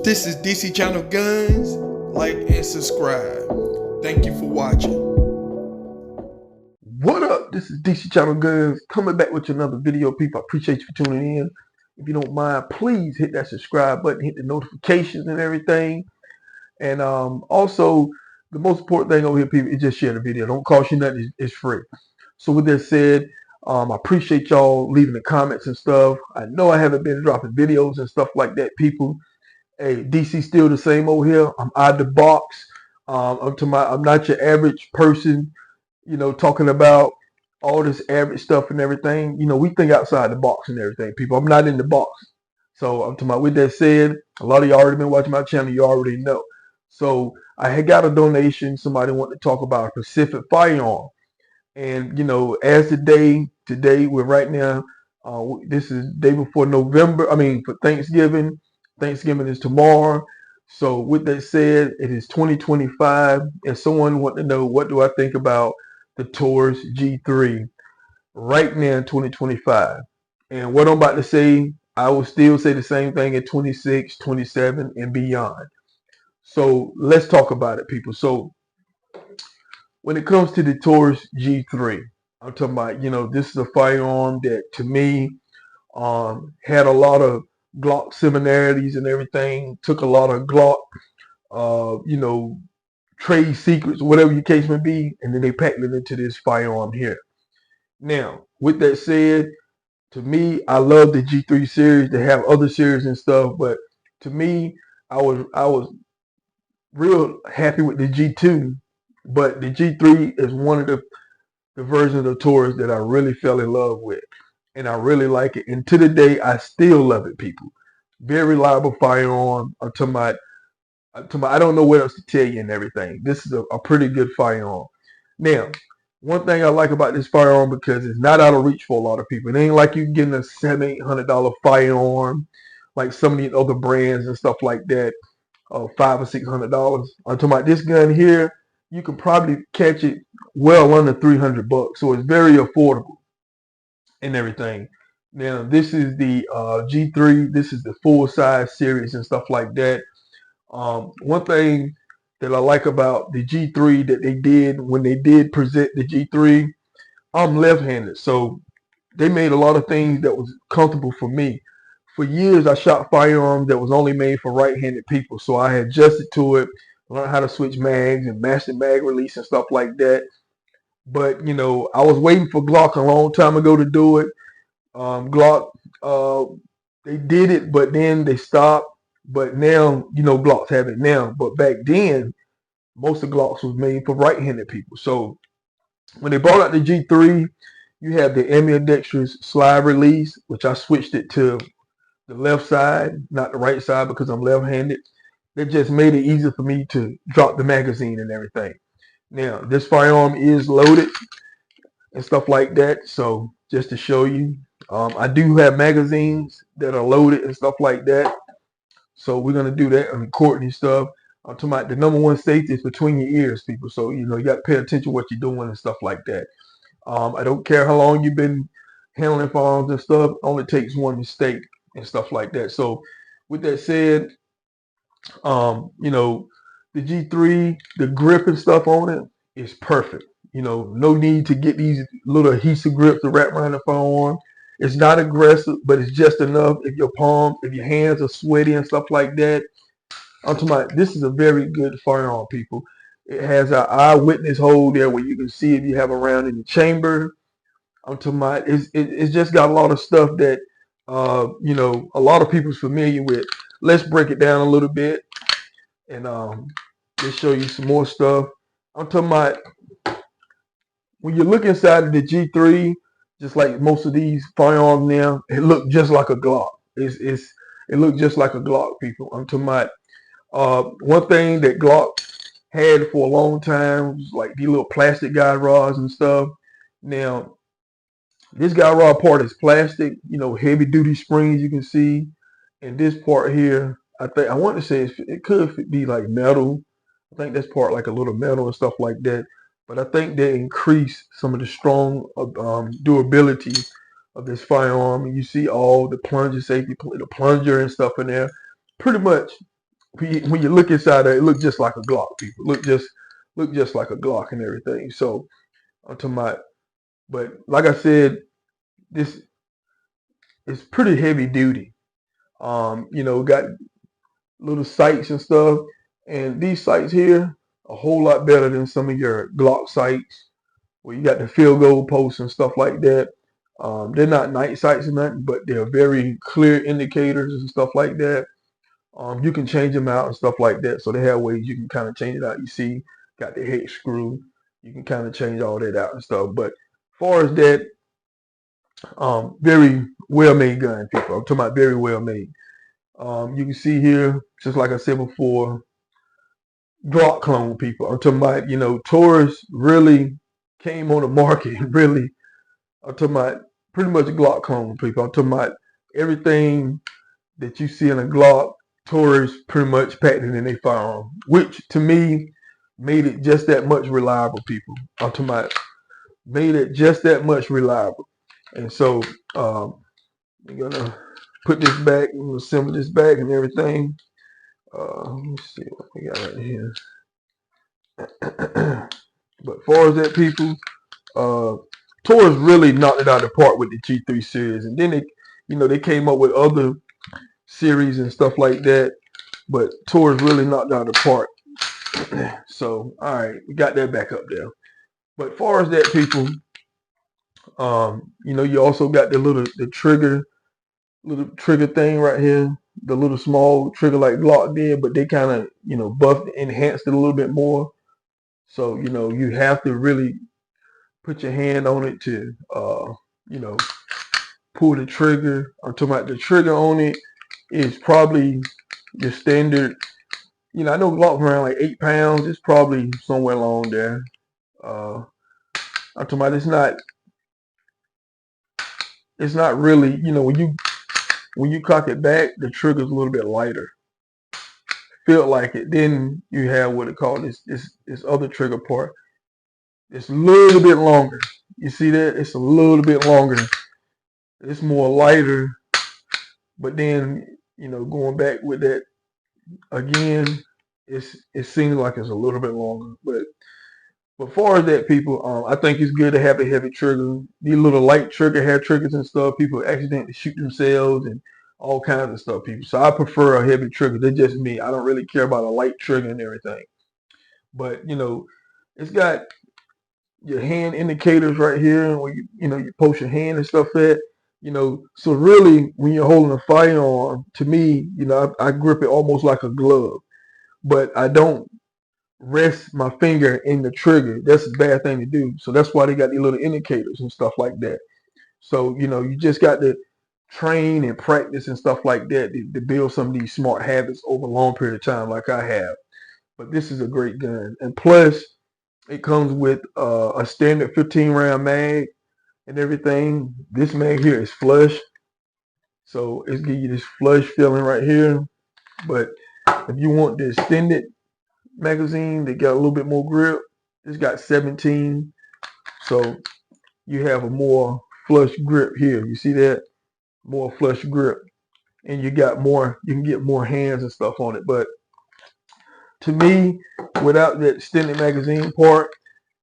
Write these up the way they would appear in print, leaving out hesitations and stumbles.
This is DC Channel Guns. Like and subscribe. Thank you for watching. What up? This is DC Channel Guns coming back with another video, people. I appreciate you for tuning in. If you don't mind, please hit that subscribe button, hit the notifications and everything. And also, the most important thing over here, people, is just share the video. Don't cost you nothing. It's free. So with that said, I appreciate y'all leaving the comments and stuff. I know I haven't been dropping videos and stuff like that, people. Hey, DC still the same over here. I'm out the box. I'm not your average person, talking about all this average stuff and everything. We think outside the box and everything, people. I'm not in the box. So I'm talking about, with that said, a lot of you already been watching my channel, you already know. So I had got a donation. Somebody wanted to talk about a specific firearm. And, as today, we're right now, this is day before for Thanksgiving. Thanksgiving is tomorrow. So with that said, it is 2025. And someone wanted to know, what do I think about the Taurus G3 right now in 2025? And what I'm about to say, I will still say the same thing in 26, 27, and beyond. So let's talk about it, people. So when it comes to the Taurus G3, I'm talking about, this is a firearm that to me had a lot of Glock similarities and everything, took a lot of Glock, trade secrets, whatever your case may be, and then they packed it into this firearm here. Now, with that said, to me, I love the G3 series. They have other series and stuff, but to me, I was real happy with the G2, but the G3 is one of the versions of Taurus that I really fell in love with, and I really like it. And to the day, I still love it, people. Very reliable firearm. I don't know what else to tell you and everything. This is a pretty good firearm. Now, one thing I like about this firearm, because it's not out of reach for a lot of people. It ain't like you getting a $700-800 firearm like some of the other brands and stuff like that, $500 or $600. I'm talking about this gun here. You can probably catch it well under $300, so it's very affordable and everything. Now, this is the G3. This is the full size series and stuff like that. One thing that I like about the G3 that they did when they did present the G3, I'm left-handed, so they made a lot of things that was comfortable for me. For years, I shot firearms that was only made for right-handed people, so I had adjusted to it, learned how to switch mags and match the mag release and stuff like that. But I was waiting for Glock a long time ago to do it. Glock, they did it, but then they stopped. But now, Glocks have it now. But back then, most of Glocks was made for right-handed people. So when they brought out the G3, you have the ambidextrous slide release, which I switched it to the left side, not the right side, because I'm left-handed. That just made it easier for me to drop the magazine and everything. Now, this firearm is loaded and stuff like that. So just to show you, I do have magazines that are loaded and stuff like that. So we're gonna do that on recording and stuff. I'm talking about the number one safety is between your ears, people. So you got to pay attention to what you're doing and stuff like that. I don't care how long you've been handling firearms and stuff. It only takes one mistake and stuff like that. So with that said, the G3, the grip and stuff on it is perfect. No need to get these little adhesive grips to wrap around the firearm. It's not aggressive, but it's just enough if your hands are sweaty and stuff like that. I'm talking about, this is a very good firearm, people. It has an eyewitness hole there where you can see if you have a round in the chamber. I'm talking about, it's just got a lot of stuff that, a lot of people's familiar with. Let's break it down a little bit and just show you some more stuff. I'm talking about, when you look inside of the G3, just like most of these firearms now, it look just like a Glock. It look just like a Glock, people. I'm talking about, one thing that Glock had for a long time was like these little plastic guide rods and stuff. Now, this guide rod part is plastic, heavy duty springs you can see. And this part here, I want to say it could be like metal. I think that's part like a little metal and stuff like that. But I think they increase some of the strong durability of this firearm. And you see all the plunger safety, the plunger and stuff in there. Pretty much when you look inside there, it look just like a Glock. People look just like a Glock and everything. So I'm talking about, but like I said, this is pretty heavy duty. Got little sights and stuff, and these sights here a whole lot better than some of your Glock sights where you got the field goal posts and stuff like that. They're not night sights or nothing, but they're very clear indicators and stuff like that. You can change them out and stuff like that. So they have ways you can kind of change it out. You see, got the hex screw. You can kind of change all that out and stuff. But as far as that, very well made gun, people. I'm talking about very well made. You can see here, just like I said before, Glock clone, people. I'm talking about, Taurus really came on the market and really, I'm talking about pretty much Glock clone, people. I'm talking about everything that you see in a Glock, Taurus pretty much patented in their firearm, which to me made it just that much reliable, people. I'm talking about made it just that much reliable. And so we're gonna put this back, we'll assemble this back and everything. Let's see what we got right here. But as far as that, people, Taurus really knocked it out of the park with the G3 series, and then they came up with other series and stuff like that. But Taurus really knocked out of the park. So, all right, we got that back up there. But as far as that, people, you also got the little trigger thing right here, the little small trigger like Glock did, but they kind of, buffed, enhanced it a little bit more. So, you have to really put your hand on it to, pull the trigger. I'm talking about the trigger on it is probably your standard. I know Glock around like 8 pounds. It's probably somewhere along there. I'm talking about it's not really, when you cock it back, the trigger's a little bit lighter. Feel like it. Then you have what it called this other trigger part. It's a little bit longer. You see that? It's a little bit longer. It's more lighter. But then, going back with that again, it seems like it's a little bit longer. But as far as that, people, I think it's good to have a heavy trigger. These little light trigger, hair triggers and stuff, people accidentally shoot themselves and all kinds of stuff, people. So I prefer a heavy trigger. That's just me. I don't really care about a light trigger and everything. But, it's got your hand indicators right here where you post your hand and stuff at. So really when you're holding a firearm, to me, I grip it almost like a glove. But I don't rest my finger in the trigger. That's a bad thing to do. So that's why they got these little indicators and stuff like that. So, you just got to train and practice and stuff like that to build some of these smart habits over a long period of time like I have. But this is a great gun. And plus, it comes with a standard 15 round mag and everything. This mag here is flush. So it's give you this flush feeling right here. But if you want the extended magazine that got a little bit more grip, it's got 17. So you have a more flush grip here. You see that? More flush grip. And you can get more hands and stuff on it. But to me, without that extended magazine part,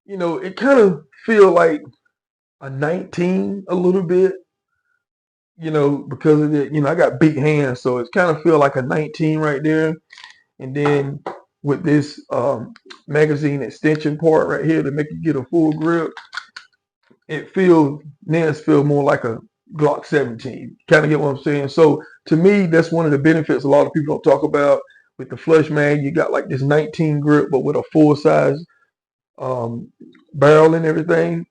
it kind of feel like a 19 a little bit, because of it. I got big hands, so it kind of feel like a 19 right there. And then with this magazine extension part right here to make you get a full grip, it feels more like a Glock 17. Kind of get what I'm saying? So to me, that's one of the benefits a lot of people don't talk about. With the flush mag, you got like this 19 grip, but with a full size barrel and everything.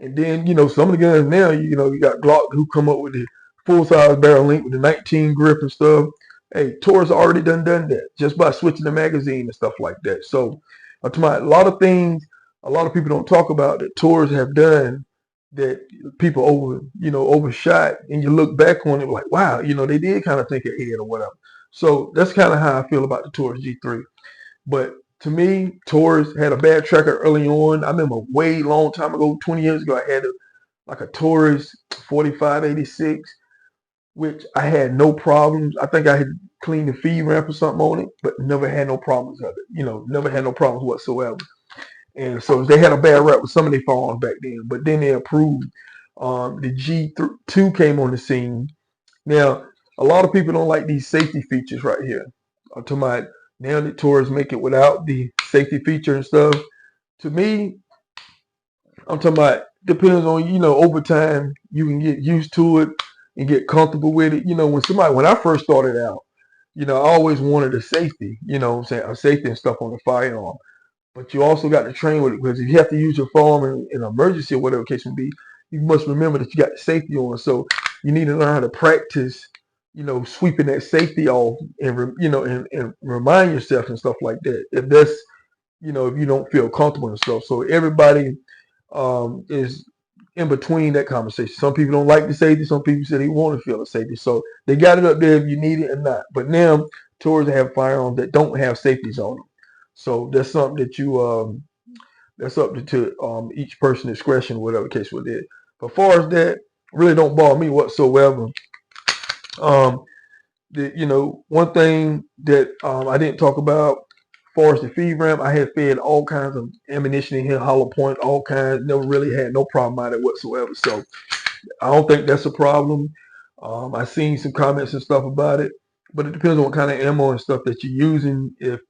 And then, some of the guns now, you got Glock who come up with the full size barrel length with the 19 grip and stuff. Hey, Taurus already done that just by switching the magazine and stuff like that. So I'm talking about a lot of things a lot of people don't talk about that Taurus have done that people overshot, and you look back on it like, wow, they did kind of think ahead or whatever. So that's kind of how I feel about the Taurus G3. But to me, Taurus had a bad tracker early on. I remember way long time ago, 20 years ago, I had like a Taurus 4586. which I had no problems. I think I had cleaned the feed ramp or something on it, but never had no problems of it. Never had no problems whatsoever. And so they had a bad rap with some of their firearms back then, but then they approved. The G2 came on the scene. Now, a lot of people don't like these safety features right here. I'm talking about now that Taurus make it without the safety feature and stuff. To me, I'm talking about depends on, over time you can get used to it and get comfortable with it. When I first started out, I always wanted a safety, what I'm saying, a safety and stuff on the firearm. But you also got to train with it because if you have to use your firearm in an emergency or whatever the case may be, you must remember that you got the safety on. So you need to learn how to practice, sweeping that safety off and remind yourself and stuff like that. If you don't feel comfortable and stuff. So everybody is in between that conversation. Some people don't like the safety. Some people say they want to feel the safety. So they got it up there if you need it or not. But now tours have firearms that don't have safeties on them. So that's something that that's up to each person's discretion, whatever the case with it. But as far as that, really don't bother me whatsoever. Um, one thing that I didn't talk about, as far as the feed ramp, I had fed all kinds of ammunition in here, hollow point, all kinds. Never really had no problem out of it whatsoever. So I don't think that's a problem. I seen some comments and stuff about it, but it depends on what kind of ammo and stuff that you're using. If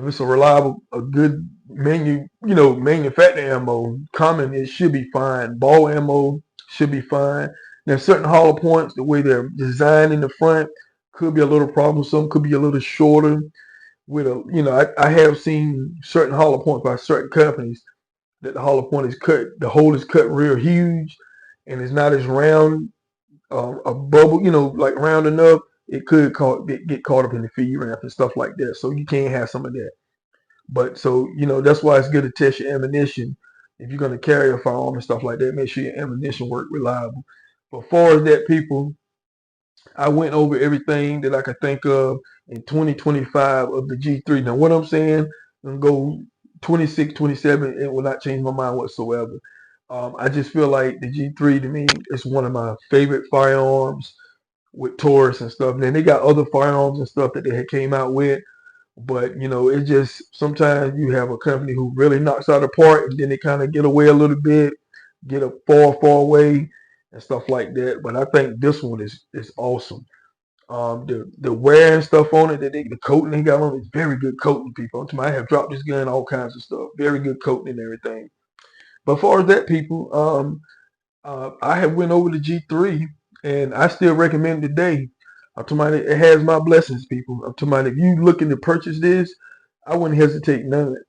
it's a reliable, a good manufactured ammo, common, it should be fine. Ball ammo should be fine. There's certain hollow points, the way they're designed in the front could be a little problem. Some could be a little shorter. I have seen certain hollow points by certain companies that the hollow point is cut, the hole is cut real huge, and it's not as round, a bubble, like round enough. It could get caught up in the feed ramp and stuff like that. So you can't have some of that. But so, that's why it's good to test your ammunition. If you're going to carry a firearm and stuff like that, make sure your ammunition work reliable. But as far as that, people, I went over everything that I could think of in 2025 of the G3. Now, what I'm saying, I'm going to go 26, 27, it will not change my mind whatsoever. I just feel like the G3 to me is one of my favorite firearms with Taurus and stuff. And then they got other firearms and stuff that they had came out with. But it just sometimes you have a company who really knocks out a part, and then they kind of get away a little bit, get a far away, and stuff like that. But I think this one is awesome. The wear and stuff on it, the coating they got on it is very good coating. People, I have dropped this gun, all kinds of stuff, very good coating and everything. But as far as that, people, I have went over the G3, and I still recommend it today. I'm talking about it has my blessings, people. I'm talking about if you looking to purchase this, I wouldn't hesitate none of it.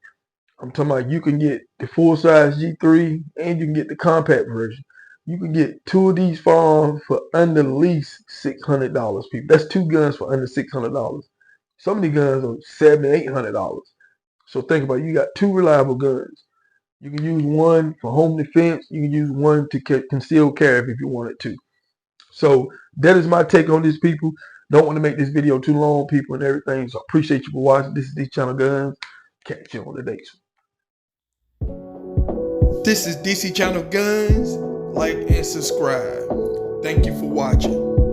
I'm talking about you can get the full size G3 and you can get the compact version. You can get two of these firearms for under least $600, people. That's two guns for under $600. Some of these guns are $700, $800. So think about it. You got two reliable guns. You can use one for home defense. You can use one to conceal carry if you wanted to. So that is my take on this, people. Don't want to make this video too long, people, and everything. So I appreciate you for watching. This is DC Channel Guns. Catch you on the next one. This is DC Channel Guns. Like and subscribe. Thank you for watching.